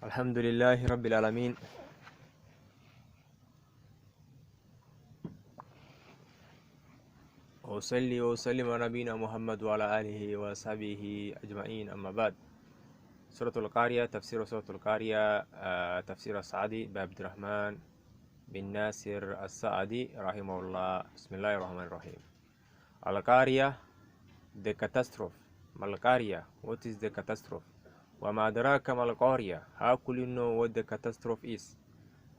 الحمد لله رب العالمين. وصلي وسلم على نبينا محمد وعلى آله وصحبه أجمعين. أما بعد، سورة القارية، تفسير سورة القارية، تفسير السعدي بعبد الرحمن بن ناصر السعدي رحمه الله. بسم الله الرحمن الرحيم. القارية، the catastrophe. ما القارية? What is the catastrophe? وما أدراك ما القارية? How could you know what the catastrophe is?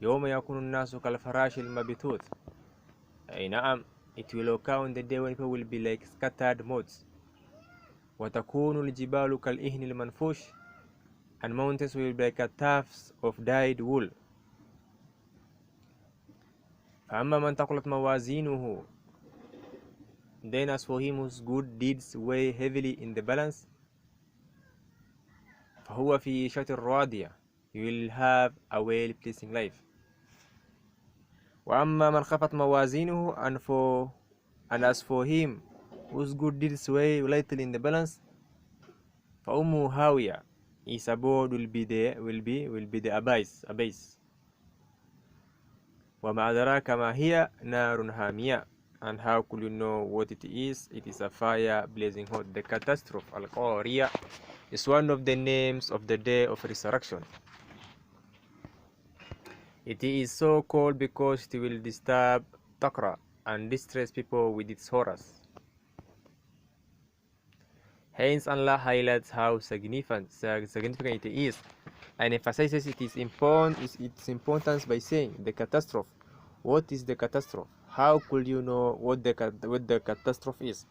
يوم يكون الناس كالفراش المبثوث. أي نعم, it will occur on the day when people will be like scattered motes. وتكون الجبال كالإهن المنفوش, and mountains will be like tufts of dyed wool. فأما من ثقلت موازينه, then as for him whose good deeds weigh heavily in the balance, فهو في عيشة راضية, he will have a well-pleasing life. وأما من خفت موازينه, and as for him whose good deeds weigh little in the balance, فأمه هاوية, his abode will be the abyss. وما أدراك ما هي نار هامية, and how could you know what it is? It is a fire blazing hot. The catastrophe, Al-Qariah, is one of the names of the day of resurrection. It is so called because it will disturb Taqra and distress people with its horrors. Hence, Allah highlights how significant it is and emphasizes its importance by saying the catastrophe. What is the catastrophe? How could you know what the catastrophe is?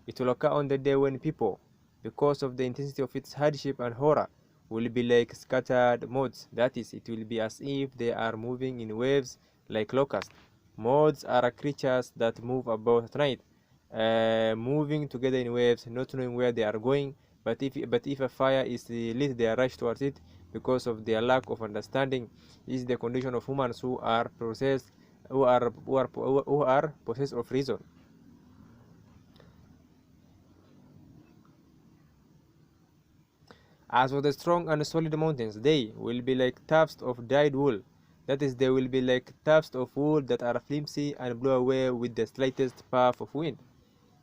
It will occur on the day when people, because of the intensity of its hardship and horror, will be like scattered motes. That is, it will be as if they are moving in waves like locusts. Motes are creatures that move about at night, moving together in waves, not knowing where they are going. But if a fire is lit, they rush towards it because of their lack of understanding. This is the condition of humans who are possessed of reason. As for the strong and solid mountains, they will be like tufts of dyed wool. That is, they will be like tufts of wool that are flimsy and blow away with the slightest puff of wind.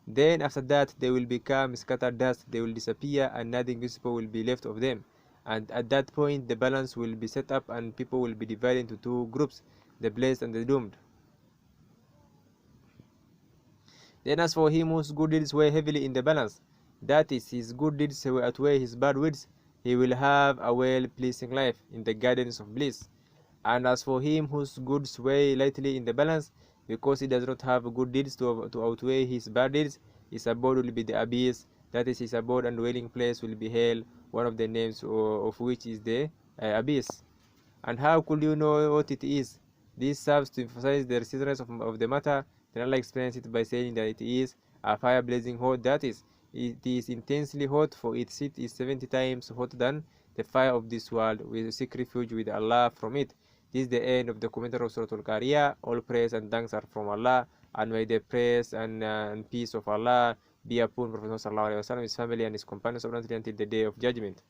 Then after that they will become scattered dust, they will disappear, and nothing visible will be left of them. And at that point the balance will be set up, and people will be divided into two groups, the blessed and the doomed. Then as for him whose good deeds weigh heavily in the balance, that is, his good deeds will outweigh his bad deeds, he will have a well-pleasing life in the gardens of bliss. And as for him whose goods weigh lightly in the balance, because he does not have good deeds to outweigh his bad deeds, his abode will be the abyss. That is, his abode and dwelling place will be hell, one of the names of which is the abyss. And how could you know what it is? This serves to emphasize the seriousness of the matter. Then Allah explains it by saying that it is a fire blazing hot. That is, it is intensely hot, for its heat is 70 times hotter than the fire of this world. We seek refuge with Allah from it. This is the end of the commentary of Surah Al-Qariah. All praise and thanks are from Allah, and may the praise and peace of Allah be upon Prophet Sallallahu Alaihi Wasallam, his family and his companions until the day of judgment.